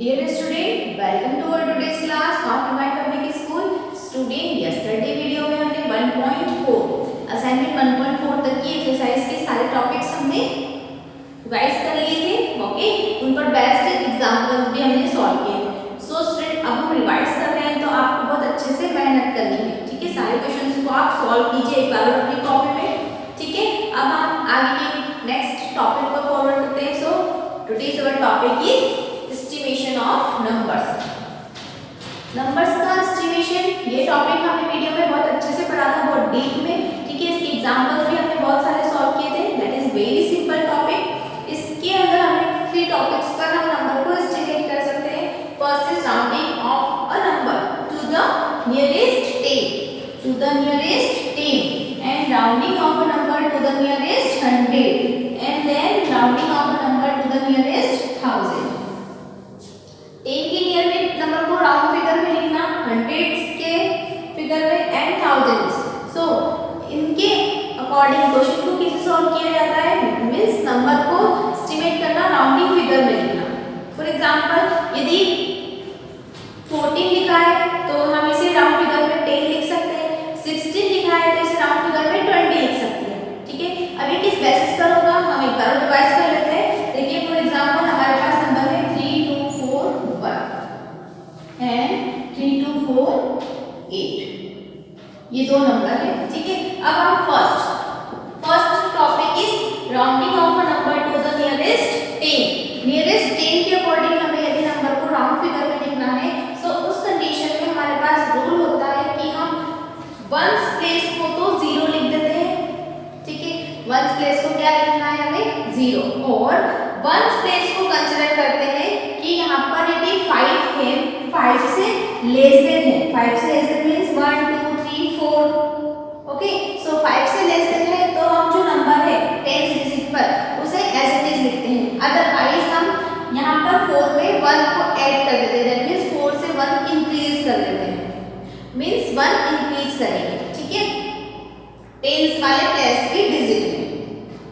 Dear student, welcome to our today's class of Combined Public School. Student, yesterday video में हमने 1.4 assignment 1.4 तक की exercise के सारे टॉपिक्स हमने रिवाइज कर लिए थे. ओके, उन पर बेस्ड एग्जांपल्स भी हमने सॉल्व किए थे. सो स्टूडेंट, अब हम रिवाइज कर रहे हैं तो आपको बहुत अच्छे से मेहनत करनी है. ठीक है, सारे क्वेश्चंस को आप सॉल्व कीजिए एक बार अपनी कॉपी में. ठीक है, अब हम आगे के नेक्स्ट टॉपिक पर फॉरवर्ड करते हैं. So today's our topic is estimation of numbers. Numbers का एस्टिमेशन, ये टॉपिक हमने वीडियो में बहुत अच्छे से पढ़ा था, बहुत डीप में. ठीक है, इसके एग्जांपल्स भी हमने बहुत सारे सॉल्व किए थे. That is very simple topic. इसके अंदर हमें 3 टॉपिक्स पर हम नंबर को एस्टिमेट कर सकते हैं. First is rounding of a number two the nearest 10 and rounding of a number to the nearest 100 and then rounding of a number to the nearest 1000. 10 के नियर में नंबर को round figure में लिखना, 100s के figure में and 1000s. सो इनके according question को कैसे सॉल्व किया जाता है, मींस नंबर को एस्टिमेट करना, राउंडिंग फिगर में लिखना. फॉर एग्जांपल, यदि 14 लिखा है तो हम इसे राउंड फिगर में 10 लिख सकते हैं. 16 लिखा है तो इसे राउंड फिगर में 20 लिख सकते हैं. ठीक है, अब ये किस बेसिस पर होगा हम एक बार रिवाइज कर लेते हैं. देखिए, फॉर एग्जांपल हमारे पास नंबर है 3241 एंड 3248. ये दो नंबर है. ठीक है, अब हम first topic is rounding of a number two the nearest 10. Nearest 10 के अकॉर्डिंग हमें यदि नंबर को राउंड फिगर में लिखना है, सो उस कंडीशन में हमारे पास रूल होता है कि हम वंस प्लेस को तो 0 लिख देते हैं. ठीक है, वंस प्लेस को क्या लिखना है हमें 0, और वंस प्लेस को कंसीडर करते हैं कि यहाँ पर यदि 5 है, 5 से लेस देन है. 5 से लेस देन मींस 1 2 3 4. ओके, सो 5 से लेस देन है तो हम जो नंबर है 10 डिजिट पर उसे एज इट इज लिखते हैं. अदरवाइज हम यहाँ पर 4 में 1 को ऐड कर देते हैं. दैट मींस 4 से 1 इंक्रीज कर देते हैं, मींस 1 इंक्रीज करेंगे. ठीक है, टेंस वाले प्लेस की डिजिट में.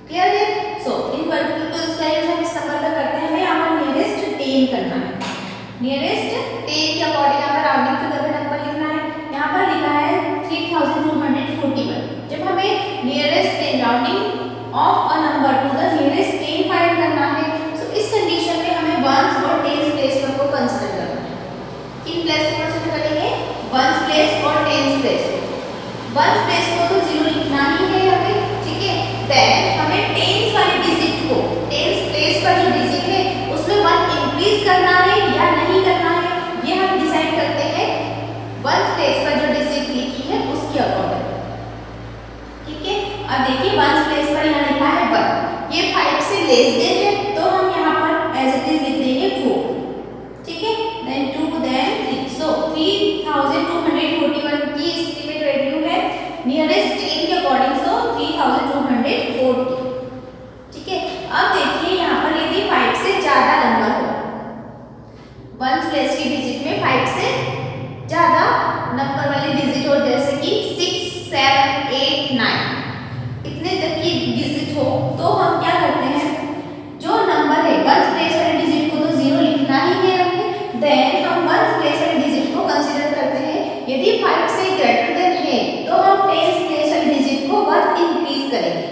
क्लियर है? सो इन पर्टिकुलर्स का यूज हम इस नंबर का करते हैं. हमें यहाँ नियरेस्ट 10 करना है. नियरेस्ट 10 के अकॉर्डिंग हमें राउंडिंग फिगर में नंबर लिखना है. यहाँ पर लिखा है 3241. जब हमें nearest 10 rounding of a number two the nearest 10 find करना है, सो इस कंडीशन में हमें वंस और टेंस प्लेस पर को कंसीडर करना है. किन प्लेस को कंसीडर करेंगे? वंस प्लेस और टेंस प्लेस. वंस प्लेस को तो 0 लिखना ही है हमें. ठीक है, देन हमें टेंस वाली डिजिट को, टेंस प्लेस पर जो डिजिट है उसमें 1 इंक्रीज करना है या नहीं करना है, ये हम डिसाइड करते हैं वंस प्लेस पर जो डिजिट लिखी है उसके अकॉर्डिंग. ठीक है, अब देखिए वंस प्लेस पर यहाँ लिखा है 1. ये 5 से लेस देन है तो हम यहाँ पर एज इट इज लिख देंगे 4. ठीक है, देन 2 देन 3. सो 3241 की एस्टिमेट वैल्यू है नियरेस्ट 10 के अकॉर्डिंग, सो 3240. ठीक है, अब देखिए यहाँ पर यदि 5 से ज्यादा नंबर हो, वंस प्लेस की डिजिट में 5 से ज्यादा नंबर वाली डिजिट हो, जैसे कि 6 7 8 9 इतने तक की डिजिट हो, तो हम क्या करते हैं, जो नंबर है वंस प्लेस वाली डिजिट को तो 0 लिखना ही है हमें. देन हम वंस प्लेस वाली डिजिट को कंसीडर करते हैं. यदि 5 से ग्रेटर देन है तो हम टेंस प्लेस वाली डिजिट को 1 इंक्रीज करेंगे.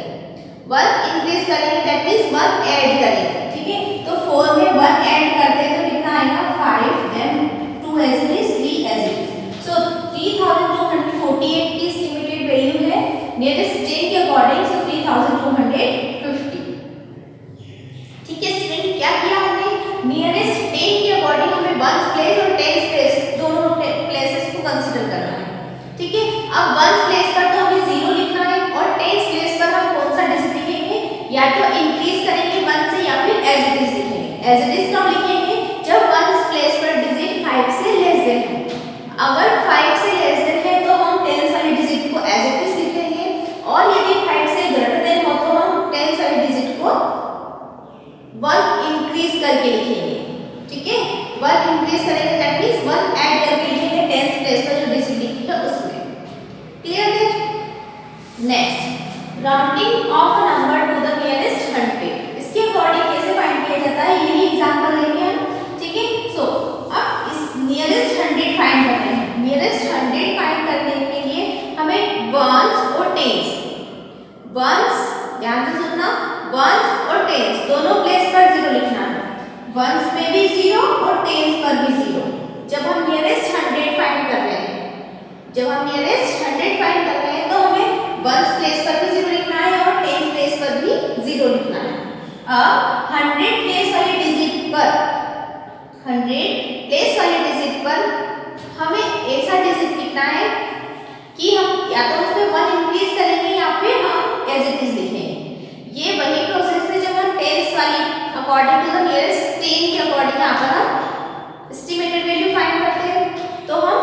1 इंक्रीज करेंगे दैट मींस 1 ऐड करेंगे. ठीक है, तो 4 में 1 ऐड करते हैं तो कितना आएगा 5, then 2 as it is 3 as it is. So 3248 की एस्टिमेटेड वैल्यू है नियरेस्ट 10 के अकॉर्डिंग, सो 3250. ठीक है स्टूडेंट, क्या किया हमने, नियरेस्ट 10 के अकॉर्डिंग हमें वंस प्लेस और टेंस प्लेस दोनों प्लेसेस को कंसीडर करना है. ठीक है, अब वंस प्लेस पर तो हमें 0 लिखना है और टेंस प्लेस पर हम कौन सा डिजिट लिखेंगे, या तो इंक्रीज करेंगे 1 से या फिर एज इट इज लिखेंगे. एज इट इज कब लिखेंगे, जब वंस प्लेस पर डिजिट 5 से लेस देन है. अगर 5 से लेस देन है तो हम टेंस वाली डिजिट को एज इट इज लिखेंगे, और यदि 5 से ग्रेटर देन हो तो हम टेंस वाली डिजिट को 1 इंक्रीज करके लिखेंगे. ठीक है, 1 इंक्रीज करेंगे दैट मींस 1 ऐड करके लिखेंगे टेंस प्लेस पर जो डिजिट लिखी है उसमें. क्लियर है? Next, rounding of a number two the nearest 100. इसके अकॉर्डिंग कैसे फाइंड किया जाता है, यही एग्जांपल लेंगे हम. ठीक है, सो वंस और टेंस दोनों प्लेस पर जीरो लिखना है। वंस में भी जीरो और टेंस पर भी जीरो। जब हम नियरेस्ट 100 फाइंड कर रहे हैं, जब हम नियरेस्ट 100 फाइंड कर रहे हैं तो हमें वंस प्लेस पर भी जीरो लिखना है और टेंस प्लेस पर भी जीरो लिखना है। अब 100 प्लेस वाली डिजिट पर, 100 प्लेस वाली डिजिट पर हमें ऐसा डिजिट लिखना है कि हम या तो उसमें 1 इंक्रीज करेंगे या फिर हम एज इट इज लिखेंगे। ये वही प्रोसेस है जब हम टेंस वाली अकॉर्डिंग टू द नियरेस्ट 10 के अकॉर्डिंग यहाँ पर हम एस्टिमेटेड वैल्यू फाइंड करते हैं तो हम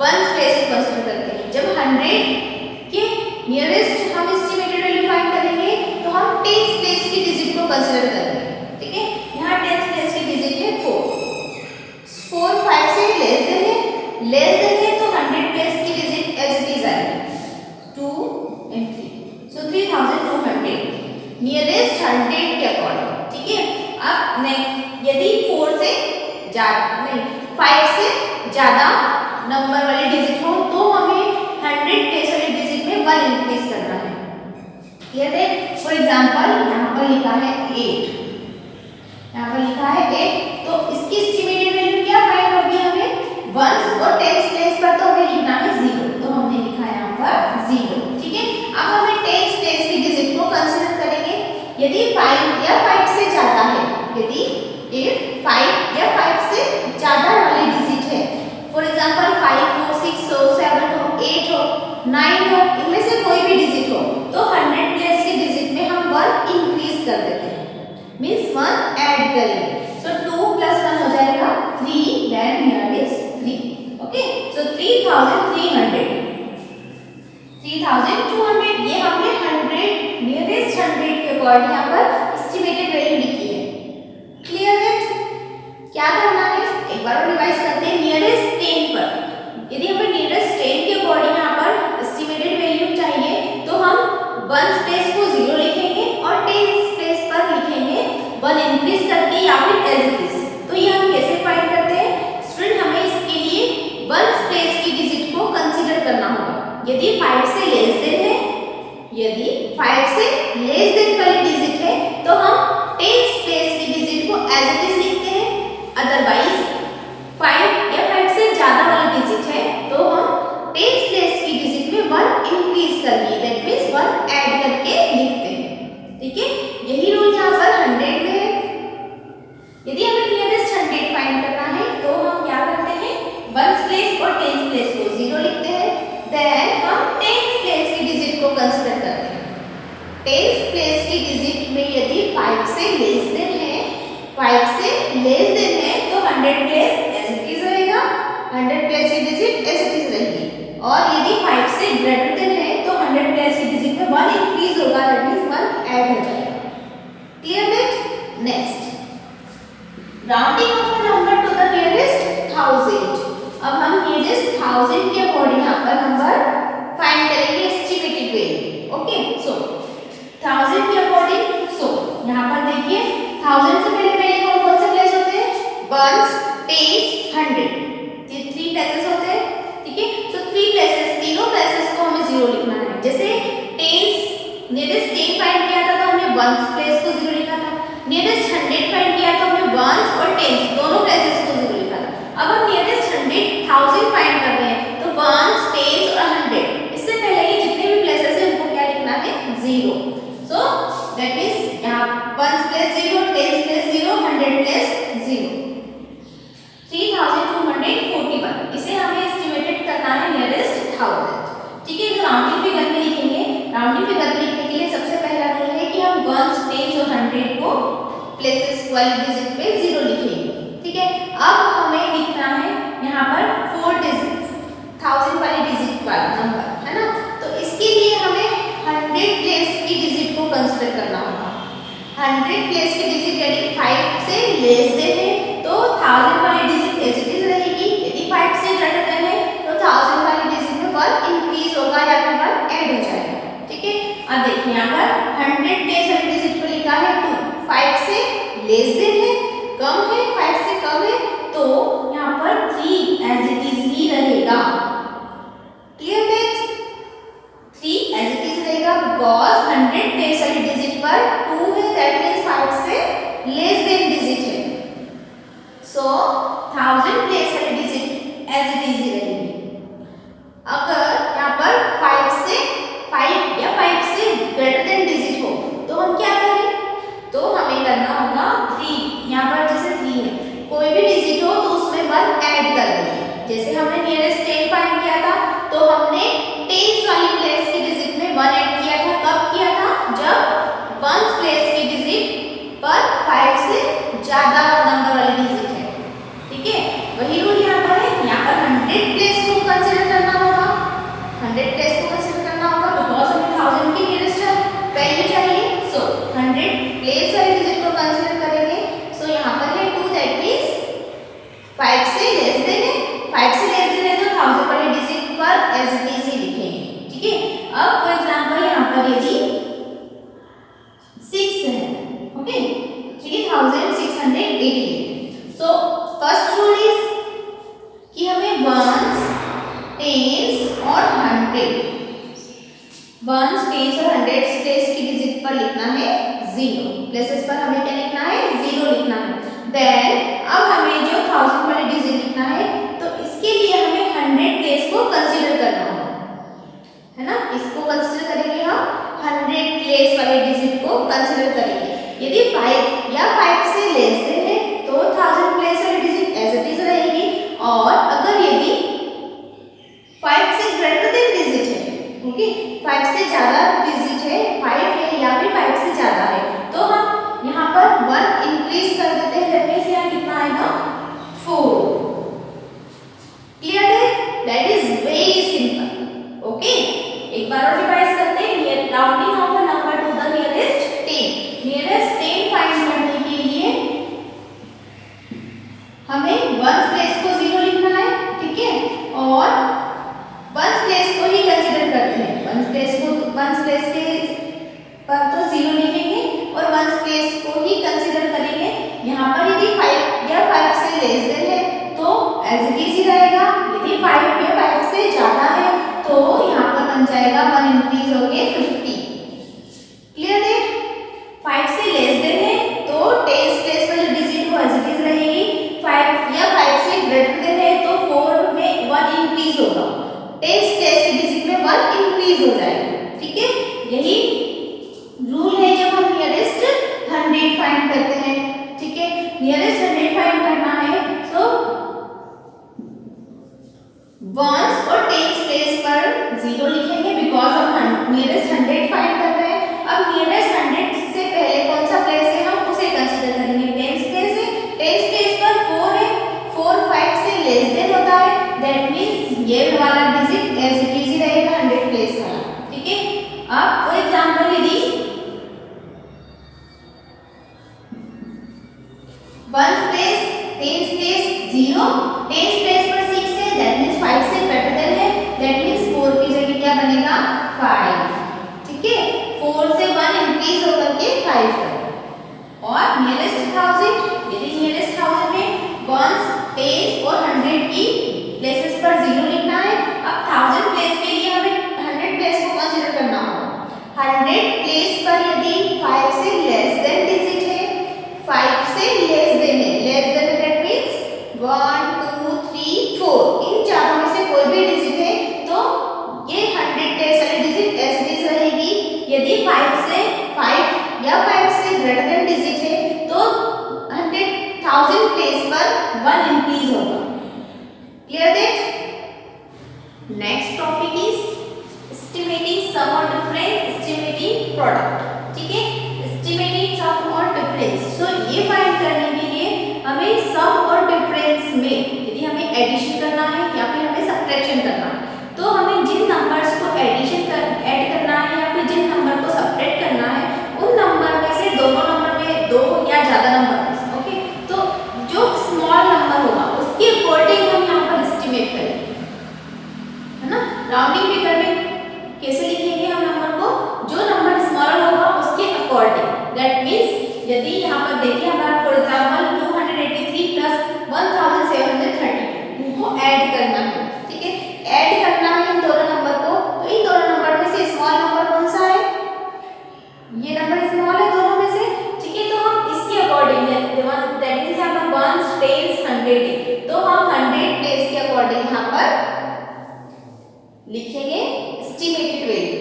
वंस प्लेस को कंसीडर करते हैं। जब 100 के नियरेस्ट हम एस्टिमेटेड वैल्यू फाइंड करेंगे तो हम टेंस प्लेस की डिजिट को कंसीडर करेंगे। ठीक है, यहाँ टेंस प्लेस की डिजिट है 4 5 से लेस देन है तो 100 प्लेस की डिजिट एज इट इज आएगी 2 and 3, सो 3200 नियरेस्ट 100 के अकॉर्डिंग। ठीक है, अब नेक्स्ट यदि 4 से ज्यादा नहीं 5 से ज्यादा नंबर वाली डिजिट हो तो हमें 100 प्लेस वाली डिजिट में 1 इंक्रीज करना है। क्लियर है? फॉर एग्जांपल यहाँ पर लिखा है 8, यहाँ पर लिखा है 8 तो इसकी एस्टिमेटेड वैल्यू क्या फाइंड होगी हमें? वंस और टेंस प्लेस पर तो हमें लिखना है 0, तो हमने लिखा है यहाँ पर 0। ठीक है, अब हमें टेंस प्लेस की डिजिट को कंसीडर करेंगे। यदि 5 या 5 से ज्यादा है, यदि 5 या 5 से ज्यादा वाली डिजिट है, फॉर एग्जांपल 5 हो, 6 हो, 7 हो, 8 हो, 9 हो, इनमें से कोई भी डिजिट हो तो 100 प्लेस की डिजिट में हम 1 इंक्रीज कर देते हैं, मींस 1 ऐड करेंगे। सो 2 + 1 हो जाएगा 3, देन हियर इज 3। ओके, सो 3200 ये हमने 100 नियरेस्ट 100 के अकॉर्डिंग यहाँ पर एस्टिमेटेड वैल्यू लिखी है। क्लियर है? क्या करना है एक बार और रिवाइज करते हैं। नियरेस्ट 10 पर यदि हमें नियरेस्ट 10 के अकॉर्डिंग यहाँ पर एस्टिमेटेड वैल्यू चाहिए तो हम वंस प्लेस को 0 लिखेंगे और टेंस प्लेस पर लिखेंगे 1 इंक्रीज करके या फिर एज इट इज। तो ये हम कैसे फाइंड करते हैं स्टूडेंट? हमें इसके लिए वंस प्लेस की डिजिट को कंसीडर करना होगा। यदि 5 से लेस देन है, यदि 5 से लेस देन वाली डिजिट है तो हम टेंस प्लेस की डिजिट को एज इट इज लिखते हैं। अदरवाइज 5 या 5 से ज्यादा वाली डिजिट है तो हम टेंस प्लेस की डिजिट में 1 इंक्रीज करके, दैट मींस 1 ऐड करके लिखते हैं। ठीक है, यही रूल यहाँ पर 100 में है। यदि हमें नियरेस्ट 100 फाइंड करना है तो हम क्या करते हैं? वंस प्लेस और टेंस प्लेस को 0 लिखते हैं, देन हम टेंस प्लेस की डिजिट को कंसीडर करते हैं। टेंस प्लेस की डिजिट में यदि 5 से लेस देन है, 5 से लेस देन है तो 100 प्लेस एज इट इज रहेगा, 100 प्लेस की डिजिट एज इट इज रहेगी। और यदि 5 से ग्रेटर देन है तो 100 प्लेस की डिजिट में 1 इंक्रीज होगा, दैट मींस 1 ऐड हो जाएगा। Clear that? Next, rounding of a number two the nearest 1000। अब हम नियरेस्ट 1000 के अकॉर्डिंग यहाँ पर नंबर फाइंड करेंगे एस्टिमेटेड वैल्यू। ओके, सो 1000 के अकॉर्डिंग, सो यहाँ पर देखिए 1000 से पहले कौन कौन से प्लेस होते हैं? वंस, टेंस, 100, ये 3 प्लेसेस होते हैं। ठीक है, सो 3 प्लेसेस, तीनों प्लेसेस को हमें 0 लिखना है। जैसे टेंस नियरेस्ट 10 फाइंड किया था तो हमने वंस प्लेस को 0 लिखा था, नियरेस्ट 100 फाइंड किया तो हमने वंस और टेंस दोनों प्लेसेस को 0 लिखा था। अब हम नियरेस्ट 1000 फाइंड कर रहे हैं तो वंस, टेंस और 100, इससे पहले ही जितने भी प्लेसेस हैं उनको क्या लिखना है? 0। सो दैट मींस यहाँ ones place 0, tens place 0, 100 place 0, 3241। इसे हमें एस्टिमेटेड करना है नियरेस्ट 1000। ठीक है, तो राउंडिंग फिगर में लिखेंगे। राउंडिंग फिगर में लिखने के लिए सबसे पहला रूल है कि हम वंस, टेंस और 100 को प्लेसेस वाली डिजिट पे 0 लिखेंगे। ठीक है, अब हमें लिखना है यहाँ पर 4 डिजिट, 1000 वाली डिजिट वाला नंबर है ना, तो इसके लिए हमें 100 प्लेस की डिजिट को कंसीडर करना होगा। 100 प्लेस की डिजिट यानी 5 से लेस देन है सो 1000 प्लेस वाली डिजिट एज इट इज रहेगी। अगर यहाँ पर 5 या 5 से ग्रेटर देन डिजिट हो तो हम क्या करें, तो हमें करना होगा 3। यहाँ पर जैसे 3 है, कोई भी डिजिट हो तो उसमें 1 ऐड कर देंगे। जैसे हमने नियरेस्ट 10 फाइंड किया था तो हमने टेंस वाली प्लेस की डिजिट में 1 ऐड किया था। कब किया था, जब वंस प्लेस की डिजिट पर 5 से ज्यादा नंबर वाली डिजिट है। ठीक है, वही रूल यहाँ पर है। यहाँ पर 100 प्लेस को कंसीडर करना होगा, 100 प्लेस को कंसीडर करना होगा बिकॉज हमें 1000 की नियरेस्ट वैल्यू चाहिए। सो 100 प्लेस वाली डिजिट को कंसीडर करेंगे। सो यहाँ पर है 2, दैट मींस 5 से लेस देन है, 5 से लेस देन है तो 1000 वाली डिजिट पर एज इट इज ही लिखेंगे। ठीक है, अब फॉर एग्जांपल यहाँ पर यदि 6 है, okay, 3688। So first rule is कि हमें वंस, टेंस और 100 प्लेस की डिजिट पर लिखना है 0। प्लेसेस पर हमें क्या लिखना है, 0 लिखना है। देन अब हमें जो 1000 वाली डिजिट लिखना है तो इसके लिए हमें 100 प्लेस को कंसीडर करना होगा, है ना। इसको कंसीडर करेंगे हम, 100 प्लेस वाली डिजिट को कंसीडर करेंगे। यदि 5 या 5 से लेस देन है तो 1000 प्लेस वाली डिजिट एज इट इज रहेगी। और अगर यदि 5 से ग्रेटर देन डिजिट है, ओके, 5 से ज्यादा डिजिट है, 5 है या फिर 5 से ज्यादा है, तो हम यहाँ पर 1 इंक्रीज कर देते हैं। दैट मींस यहाँ कितना आएगा, 4। क्लियर है, that is very simple. Okay, एक बार और रिवाइज करते हैं। Rounding of a number two the nearest 10। Nearest 10 find करने के लिए हमें वंस प्लेस को 0 लिखना है। ठीक है, और वंस प्लेस को ही कंसीडर करते हैं। वंस प्लेस के पर तो 0 लिखेंगे और वंस प्लेस को ही कंसीडर करेंगे। यहाँ पर यदि 5 या 5 से लेस देन है तो एज इट इज ही रहेगा। यदि 5 या 5 से ज्यादा है तो यहाँ पर बन जाएगा 1 इंक्रीज होके 50। क्लियर है, 5 से लेस देन है तो टेंस प्लेस पर जो डिजिट वो एज इट इज रहेगी। 5 या 5 से ग्रेटर देन है तो 4 में 1 इंक्रीज होगा, टेंस प्लेस की डिजिट में 1 इंक्रीज हो जाएगा। ठीक है, यही रूल है जब हम नियरेस्ट 100 फाइंड करते हैं। ठीक है, नियरेस्ट 100 फाइंड करना है सो वंस और टेंस प्लेस पर 0 लिखेंगे बिकॉज हम नियरेस्ट 100 फाइंड कर रहे हैं। अब नियरेस्ट 100 से पहले कौन सा प्लेस है हम उसे कंसीडर करेंगे। टेंस प्लेस है, टेंस प्लेस पर 4 है, 4 5 से लेस देन होता है। दैट मींस ये वाला डिजिट एज इट इज ही रहेगा 100 प्लेस वाला। ठीक है, अब फॉर एग्जांपल यदि ones place, tens place 0, tens place पर 6 है, दैट मींस 5 से ग्रेटर देन है। दैट मींस 4 की जगह क्या बनेगा, 5। ठीक है, 4 से 1 इंक्रीज होकर के 5 है। और नियरेस्ट 1000, यदि नियरेस्ट 1000 में वंस, टेंस और 100 की प्लेसेस पर 0 लिखना है। अब 1000 प्लेस के लिए हमें 100 प्लेस को कंसीडर करना होगा। 100 प्लेस पर यदि 5 से लेस देन डिजिट है, 5 से लेस देन है, लेस देन दैट मींस 1 2 3 4, इन चारों में से कोई भी डिजिट है तो ये 100 प्लेस वाली डिजिट एज इट इज रहेगी। यदि 5 या 5 से ग्रेटर देन डिजिट है तो 1000 प्लेस पर 1 इंक्रीज होगा। Clear that? Next topic is estimating sum और डिफरेंस, एस्टिमेटिंग प्रोडक्ट। ठीक है, एस्टिमेटिंग सम और डिफरेंस। सो ये फाइंड करने के लिए हमें सम और डिफरेंस में यदि हमें एडिशन करना है या फिर हमें सब्ट्रैक्शन करना है तो हमें जिन नंबर्स को ऐड करना है या फिर जिन नंबर को सब्ट्रैक्ट करना है उन नंबर में से दोनों नंबर में 2 या ज्यादा नंबर में से, ओके, तो जो स्मॉल नंबर होगा उसके अकॉर्डिंग हम यहाँ पर एस्टिमेट करेंगे, है ना। राउंडिंग फिगर में कैसे लिखेंगे हम नंबर को, जो नंबर स्मॉल होगा उसके अकॉर्डिंग। दैट मींस यदि यहाँ पर देखिए हमारा फॉर एग्जांपल 283 प्लस 1732 इनको ऐड करना है। ठीक है, ऐड करना है इन दोनों नंबर को, तो इन दोनों नंबर में से स्मॉल नंबर कौन सा है, ये नंबर स्मॉल है दोनों में से। ठीक है, तो हम इसके अकॉर्डिंग दैट मींस यहाँ पर 1 10 100 है, तो हम 100 प्लेस के अकॉर्डिंग यहाँ पर लिखेंगे एस्टिमेटेड वैल्यू,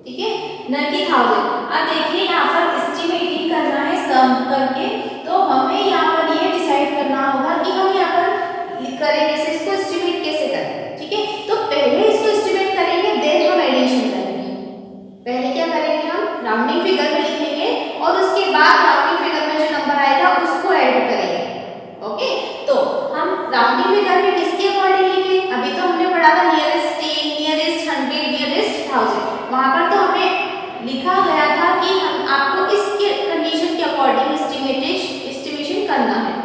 ठीक है, न कि 1000। अब देखिए यहाँ पर एस्टिमेटिंग करना है सम करके, तो हमें यहाँ पर ये डिसाइड करना होगा कि हम यहाँ पर करेंगे से इसको एस्टिमेट कैसे करें, ठीक है। तो पहले इसको एस्टिमेट करेंगे, देन हम एडिशन करेंगे। पहले क्या करेंगे, हम राउंडिंग फिगर में लिखेंगे और उसके बाद राउंडिंग फिगर में जो नंबर आएगा उसको ऐड करेंगे। ओके, तो हम राउंडिंग फिगर में किसके अकॉर्डिंग लिखें, अभी तो हमने पढ़ा था नियरेस्ट 10, नियरेस्ट 100, नियरेस्ट 1000। वहां पर तो हमें लिखा गया था कि हम आपको इसके कंडीशन के अकॉर्डिंग एस्टिमेशन करना है।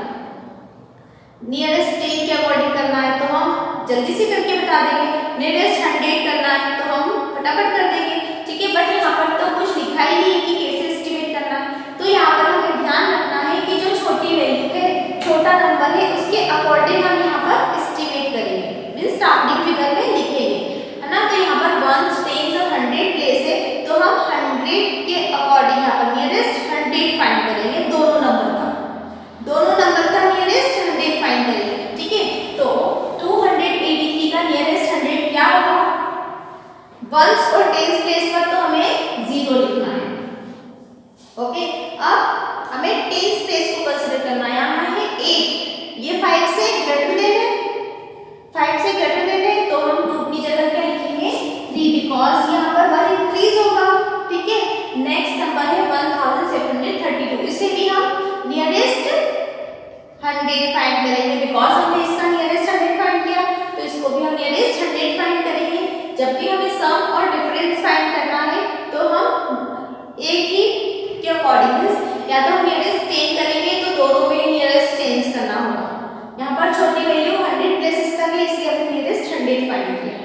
नियरेस्ट 10 के अकॉर्डिंग करना है तो हम जल्दी से करके बता देंगे, नियरेस्ट 100 करना है तो हम फटाफट कर देंगे, ठीक है। बट यहाँ पर तो कुछ लिखा ही नहीं है कि कैसे एस्टिमेट करना है, तो यहाँ पर हमें ध्यान रखना है कि जो छोटी वैल्यू है, छोटा नंबर है, उसके अकॉर्डिंग हम यहाँ पर एस्टिमेट करेंगे, मींस राउंडिंग फिगर में लिखेंगे, है ना। तो यहाँ पर 1, 10 और 100 प्लेस है, तो हम 100 के अकॉर्डिंग यहाँ पर नियरेस्ट 100 फाइंड करेंगे, दोनों नंबर का नियरेस्ट 100 फाइंड करेंगे, ठीक है। तो 283 का नियरेस्ट 100 क्या होगा, वंस और टेंस प्लेस पर तो हमें 0 लिखना है। ओके, अब हमें टेंस प्लेस को कंसीडर करना है, यहाँ है 8, ये 5 से ग्रेटर देन है, 5 से ग्रेटर देन है, तो हम 2 की जगह क्या लिखेंगे 3, बिकॉज यहाँ पर 1 इंक्रीज होगा, ठीक है। नेक्स्ट नंबर है 1732, इसे भी हम नियरेस्ट 100 फाइंड करेंगे, बिकॉज हमने इसका नियरेस्ट 100 फाइंड किया, तो इसको भी हम नियरेस्ट 100 फाइंड करेंगे। जब भी हमें सम और डिफरेंस फाइंड करना है तो हम एक ही के अकॉर्डिंग, या तो हम नियरेस्ट 10 करेंगे तो दोनों में नियरेस्ट 10 करना होगा। यहाँ पर छोटी वैल्यू 100 प्लेसेस तक है, इसलिए हमने नियरेस्ट 100 फाइंड किया,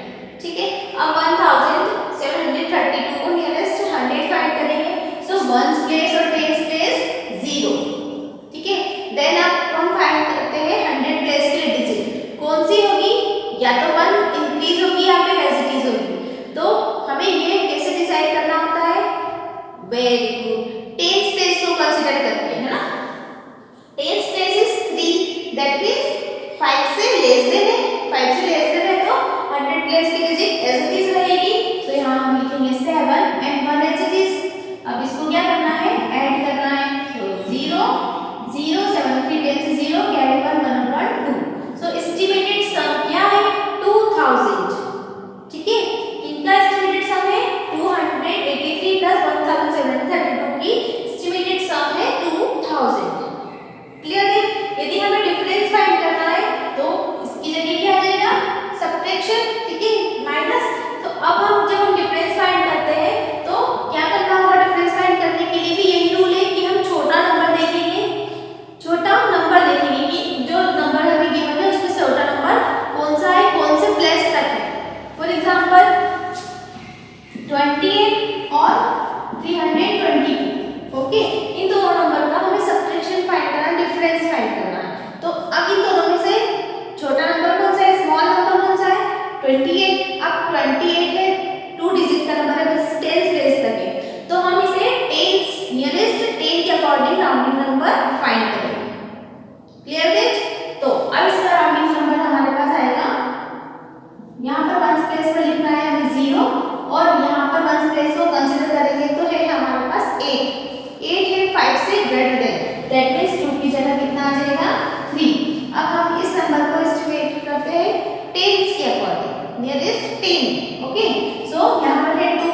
ठीक है। अब 1732 को नियरेस्ट 100 फाइंड करेंगे, सो वंस प्लेस और टेंस प्लेस 0, ठीक है। देन अब हम फाइंड करते हैं 100 प्लेस के डिजिट, कौन सी होगी, या तो 1 इंक्रीज होगी या फिर एज होगी, तो हमें ये कैसे डिसाइड करना होता है, वेरी गुड, टेंस प्लेस को कंसीडर करके, है ना। Tens place is 3, that means 5 से लेस देन है, 5 से लेस देन है तो 100 प्लेस की डिजिट एज इट इज रहेगी, तो यहाँ हम लिखेंगे 7 एंड 1 एज इट इज। अब इसको क्या करना है, ऐड करना है, तो 0 0 7 3 10 से 0 कैरी 1 1/2, सो एस्टिमेटेड सम क्या है 2000, ठीक है। इनका एस्टिमेटेड सम है 283 प्लस 1732 की एस्टिमेटेड सम है 2000, क्लियर है। यदि हमें डिफरेंस फाइंड करना है तो इसकी जगह क्या आ जाएगा, सब्ट्रैक्शन, ठीक है, माइनस। तो अब हम जब हम डिफरेंस फाइंड करते हैं तो क्या करना होगा, डिफरेंस फाइंड करने के लिए भी यही रूल है कि हम छोटा नंबर देखेंगे, छोटा नंबर देखेंगे कि जो नंबर हमें गिवन है उसमें से छोटा नंबर कौन सा है, कौन से प्लेस तक है। फॉर एग्जांपल 28 और 322, ओके, इन दोनों नंबर का हमें सब्ट्रैक्शन फाइंड करना, डिफरेंस फाइंड करना है। तो अब इन दोनों में से छोटा नंबर कौन सा है, स्मॉल नंबर कौन सा है, 28। अब 28 है 2 डिजिट का नंबर है, बस 10 प्लेस तक है, तो हम इसे टेंस नियरेस्ट 10 के अकॉर्डिंग राउंडिंग नंबर फाइंड करेंगे, क्लियर दैट। तो अब इसका राउंडिंग नंबर हमारे पास आएगा, यहाँ पर 1 प्लेस पर लिखना है हमें 0 और यहाँ पर 1 प्लेस को कंसीडर करेंगे तो है हमारे पास 8 है 5 से ग्रेटर देन, दैट मींस 2 की जगह कितना आ जाएगा 3। अब हम इस नंबर को एस्टिमेट करते हैं टेंस के अकॉर्डिंग, नियरेस्ट 10, ओके। सो यहाँ पर है 2,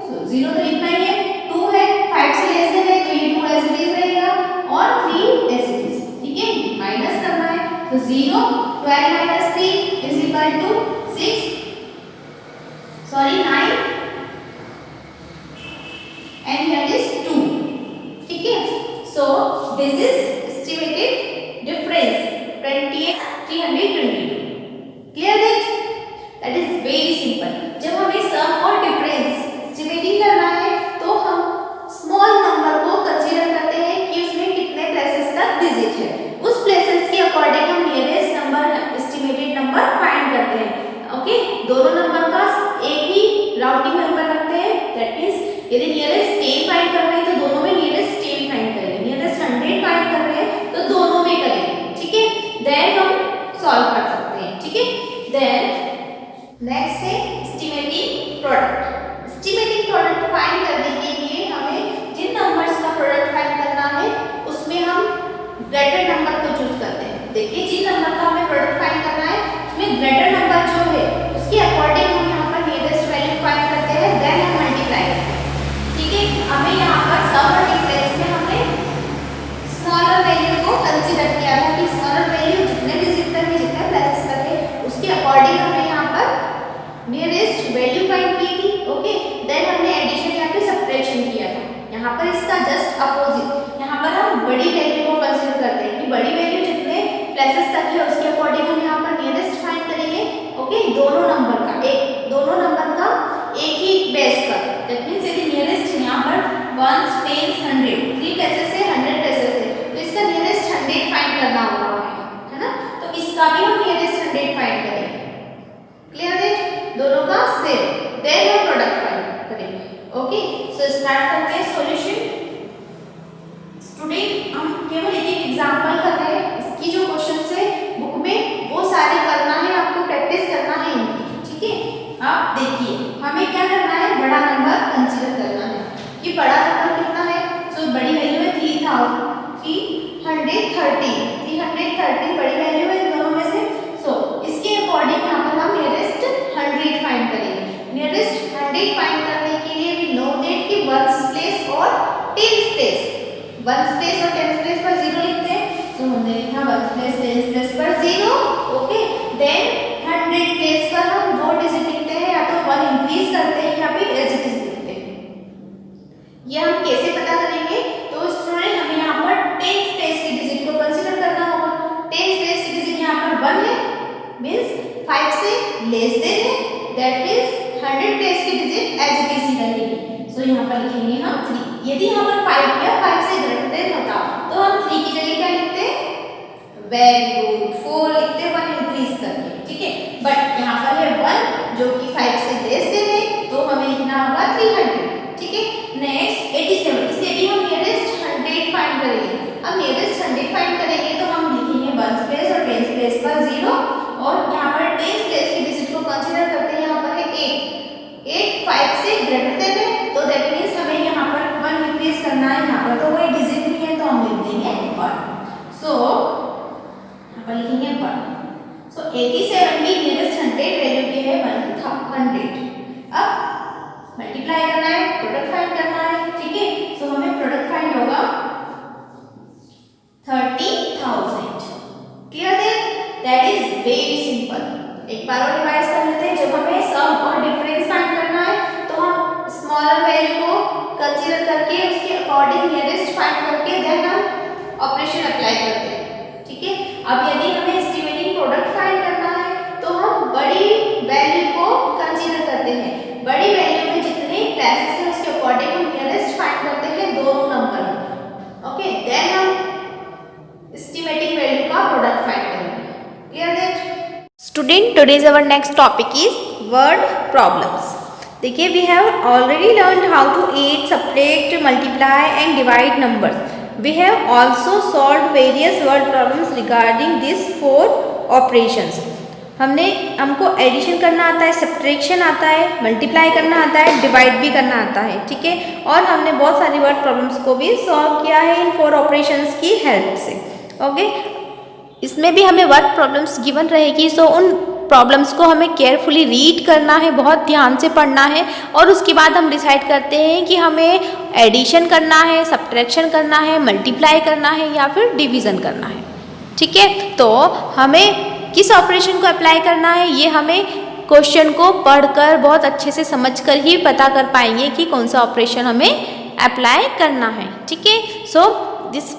सो 0 तो लिखना ही है, 2 है 5 से लेस देन है तो ये 2 एज इट इज रहेगा और 3 एज इट इज, ठीक है, माइनस करना है, तो 0 12 minus 3 is equal to 6, sorry 9 and here is 2, ठीक है। So this is estimated difference 28 322, clear that is very simple। जब हमें सम और डिफरेंस एस्टिमेटिंग करना है तो हम स्मॉल नंबर को कंसीडर करते हैं कि उसमें कितने प्लेसेस का डिजिट है, उस प्लेसेस के अकॉर्डिंग हम nearest number estimated number find करते हैं, ओके। दोनों नंबर का एक ही राउंडिंग नंबर रखते हैं, दैट मींस यदि नियरेस्ट 10 फाइंड कर रहे हैं तो दोनों में नियरेस्ट 10 फाइंड करेंगे, नियरेस्ट 100 फाइंड कर रहे हैं तो दोनों में करेंगे, ठीक है। देन देन नेक्स्ट है estimating product. Estimating product find करने के लिए हमें जिन नंबर्स का प्रोडक्ट फाइंड करना है उसमें हम ग्रेटर नंबर को चूज करते हैं। देखिए जिन नंबर का हमें प्रोडक्ट फाइंड करना है उसमें ग्रेटर नंबर जो है उसके अकॉर्डिंग हम यहाँ पर नियरेस्ट वैल्यू फाइंड करते हैं, देन हम मल्टीप्लाई करते हैं। ठीक है, हमें यहाँ पर सम मल्टीप्लाइज में हमने स्मॉलर वैल्यू को कंसीडर किया था कि स्मॉलर वैल्यू जितने डिजिट तक है, जितने प्लेसेस तक है, उसके अकॉर्डिंग हमने यहाँ पर नियरेस्ट वैल्यू फाइंड की थी। ओके, देन हमने एडिशन या फिर सब्ट्रैक्शन किया था। यहाँ पर इसका जस्ट अपोजिट, यहाँ पर हम बड़ी वैल्यू को कंसीडर करते हैं कि बड़ी वैल्यू जितने प्लेसेस तक है उसके अकॉर्डिंग हम यहाँ पर नियरेस्ट फाइंड करेंगे। ओके, दोनों नंबर का एक ही बेस का, दैट मींस यदि नियरेस्ट यहाँ पर 1 10 100 3 प्लेसेस है, 100 प्लेसेस है, तो इसका नियरेस्ट 100 फाइंड करना होगा, है ना। तो इसका भी हम नियरेस्ट 100 फाइंड करेंगे। क्लियर है, दोनों का सेम, देन हम प्रोडक्ट फाइंड करेंगे। ओके, सो स्टार्ट करते हैं सॉल्यूशन। स्टूडेंट हम केवल एक एग्जांपल कर रहे हैं, इसकी जो क्वेश्चंस है बुक में वो सारे करना है, आपको प्रैक्टिस करना है इनकी। ठीक है, आप देखिए हमें क्या करना है, बड़ा नंबर कंसीडर करना है कि बड़ा नंबर कितना है। सो बड़ी वैल्यू है 330 बड़ी वैल्यू है दोनों में से। सो इसके अकॉर्डिंग यहाँ पर हम नियरेस्ट 100 फाइंड करेंगे। नियरेस्ट 100 फाइंड करने के लिए वी नो दैट कि 1s प्लेस और 10s प्लेस, 1s प्लेस और 10s प्लेस पर 0 लिखते हैं। सो हमने लिखा 1s प्लेस 10s प्लेस पर 0। ओके, देन 100 प्लेस पर हम दो डिजिट लिखते हैं, या तो 1 इंक्रीज करते हैं या फिर एज इट इज लिखते हैं। ये हम कैसे पता करेंगे, तो स्टूडेंट हमें यहाँ पर 10s प्लेस की डिजिट को कंसीडर करना होगा। 10s प्लेस की डिजिट यहाँ पर 1 है, मींस 5 से लेस देन है, दैट मींस 100 प्लेस की डिजिट एज इट इज रहेगी। सो यहाँ पर लिखेंगे हम 3। यदि यहाँ पर 5 या 5 से ग्रेटर देन होता तो हम 3 की जगह क्या लिखते, वेरी गुड 4 लिखते, 1 इंक्रीज करके। ठीक है, बट यहाँ पर है 1 जो कि 5 से लेस देन है, तो हमें लिखना होगा 300। ठीक है, नेक्स्ट 87, इसे भी हम नियरेस्ट 100 फाइंड करेंगे। अब नियरेस्ट 100 फाइंड करेंगे तो हम लिखेंगे 1s प्लेस और 10s प्लेस पर 0, और यहाँ पर 10s प्लेस की डिजिट को कंसीडर करते हैं। यहाँ पर है 8 5 से ग्रेटर देन है, तो दैट मींस हमें यहाँ पर 1 इंक्रीज करना है। यहाँ पर तो कोई डिजिट नहीं है, तो हम लिख देंगे 1। सो यहाँ पर लिखेंगे 1। सो 87 की नियरेस्ट 100 वैल्यू की है 100। अब मल्टीप्लाई करना है, प्रोडक्ट फाइंड करना है। ठीक है, सो हमें प्रोडक्ट फाइंड होगा 30,000। क्लियर है, दैट इज वेरी सिंपल। एक बार और रिवाइज कर लेते हैं। जब हमें सम और डिफरेंस फाइंड करना है तो हम स्मॉलर वैल्यू को कंसीडर करके उसके अकॉर्डिंग नियरेस्ट फाइंड करके देन हम ऑपरेशन अप्लाई करते हैं। ठीक है, अब यदि हमें एस्टिमेटिंग प्रोडक्ट फाइंड करना है तो हम बड़ी वैल्यू को कंसीडर करते हैं। बड़ी वैल्यू में जितने प्लेसेस हैं उसके अकॉर्डिंग हम नियरेस्ट फाइंड करते हैं दोनों नंबर में। ओके, देन हम एस्टिमेटिंग वैल्यू का प्रोडक्ट फाइंड करेंगे। Clear that student, today's our next topic is word problems. देखिए we have already learned how to add, subtract, multiply and divide numbers. We have also solved various word problems regarding these 4 operations. हमको addition करना आता है, subtraction आता है, multiply करना आता है, डिवाइड भी करना आता है। ठीक है, और हमने बहुत सारी वर्ड प्रॉब्लम्स को भी सॉल्व किया है इन 4 ऑपरेशंस की हेल्प से। ओके, इसमें भी हमें वर्क प्रॉब्लम्स गिवन रहेगी। सो उन प्रॉब्लम्स को हमें केयरफुली रीड करना है, बहुत ध्यान से पढ़ना है, और उसके बाद हम डिसाइड करते हैं कि हमें एडिशन करना है, सब्ट्रैक्शन करना है, मल्टीप्लाई करना है या फिर डिवीज़न करना है। ठीक है, तो हमें किस ऑपरेशन को अप्लाई करना है ये हमें क्वेश्चन को पढ़कर बहुत अच्छे से समझकर ही पता कर पाएंगे कि कौन सा ऑपरेशन हमें अप्लाई करना है। ठीक है, सो दिस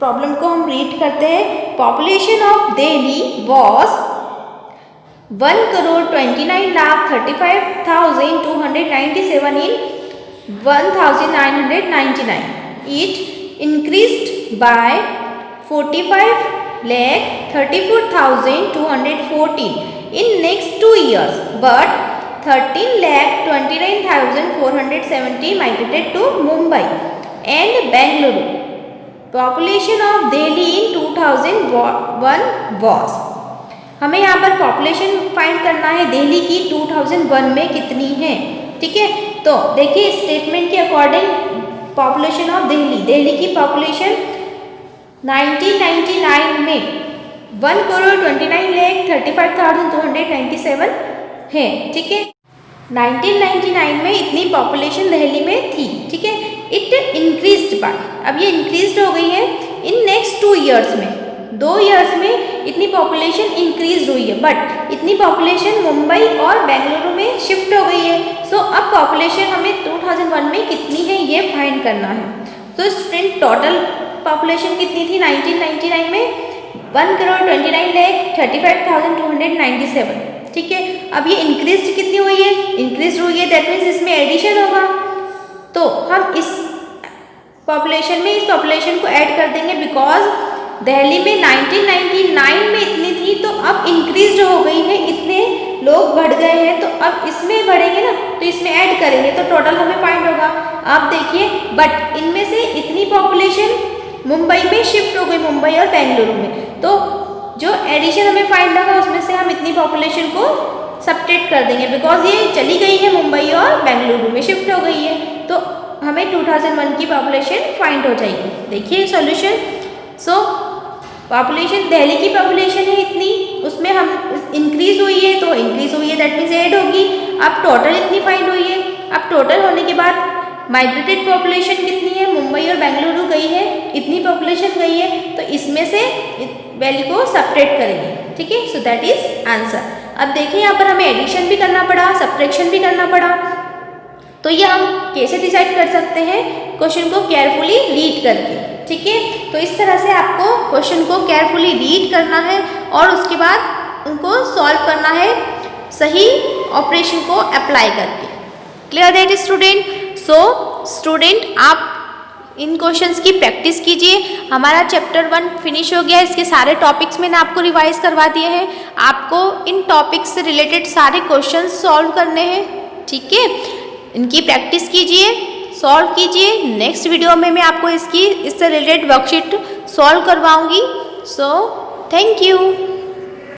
प्रॉब्लम को हम रीड करते हैं। Population of Delhi was 1,29,35,297 in 1999. It increased by 45,34,214 in next 2 years, but 13,29,470 migrated to Mumbai and Bengaluru. Population of Delhi in 2001 was. हमें यहाँ पर पॉपुलेशन फाइंड करना है दिल्ली की 2001 में कितनी है, ठीक है। तो देखिए स्टेटमेंट के अकॉर्डिंग पॉपुलेशन ऑफ दिल्ली की पॉपुलेशन 1999 में 1,29,35,297 है, ठीक है। 1999 में इतनी पॉपुलेशन दिल्ली में थी, ठीक है। इट इंक्रीज्ड बाय, अब ये इंक्रीज्ड हो गई है इन नेक्स्ट 2 ईयर्स में, 2 ईयर्स में इतनी पॉपुलेशन इंक्रीज हुई है, बट इतनी पॉपुलेशन मुंबई और बेंगलुरु में शिफ्ट हो गई है। सो अब पॉपुलेशन हमें 2001 में कितनी है ये फाइंड करना है। तो स्टूडेंट टोटल पॉपुलेशन कितनी थी 1999 में 1,29,35,297, ठीक है। अब ये इंक्रीज कितनी हुई है, इंक्रीज हुई है, दैट मीन्स इसमें एडिशन होगा। तो हम इस पॉपुलेशन में इस पॉपुलेशन को ऐड कर देंगे, बिकॉज दिल्ली में 1999 में इतनी थी तो अब इंक्रीज हो गई है, इतने लोग बढ़ गए हैं, तो अब इसमें बढ़ेंगे ना, तो इसमें ऐड करेंगे तो टोटल हमें फाइंड होगा। आप देखिए बट इनमें से इतनी पॉपुलेशन मुंबई में शिफ्ट हो गई, मुंबई और बेंगलुरु में, तो जो एडिशन हमें फाइंड होगा उसमें से हम इतनी पॉपुलेशन को सबट्रैक्ट कर देंगे, बिकॉज ये चली गई है मुंबई और बेंगलुरु में शिफ्ट हो गई है, तो हमें 2001 की पॉपुलेशन फाइंड हो जाएगी। देखिए सॉल्यूशन। सो पॉपुलेशन दिल्ली की पॉपुलेशन है इतनी, उसमें हम इंक्रीज हुई है, तो इंक्रीज हुई है दैट मीन्स ऐड होगी। अब टोटल इतनी फाइंड हुई है, अब टोटल होने के बाद माइग्रेटेड पॉपुलेशन कितनी है, मुंबई और बेंगलुरु गई है, इतनी पॉपुलेशन गई है, तो इसमें से वैल्यू को सबट्रैक्ट करेंगे, ठीक है। So that is answer. अब देखिए यहाँ पर हमें एडिशन भी करना पड़ा, सब्ट्रैक्शन भी करना पड़ा, तो ये हम कैसे डिसाइड कर सकते हैं, क्वेश्चन को केयरफुली रीड करके, ठीक है। तो इस तरह से आपको क्वेश्चन को केयरफुली रीड करना है और उसके बाद उनको सॉल्व करना है सही ऑपरेशन को अप्लाई करके। Clear that student. So student आप इन क्वेश्चंस की प्रैक्टिस कीजिए। हमारा चैप्टर 1 फिनिश हो गया है, इसके सारे टॉपिक्स मैंने आपको रिवाइज करवा दिए हैं। आपको इन टॉपिक्स से रिलेटेड सारे क्वेश्चंस सॉल्व करने हैं, ठीक है। इनकी प्रैक्टिस कीजिए, सॉल्व कीजिए। नेक्स्ट वीडियो में मैं आपको इससे रिलेटेड वर्कशीट सॉल्व करवाऊंगी। So thank you.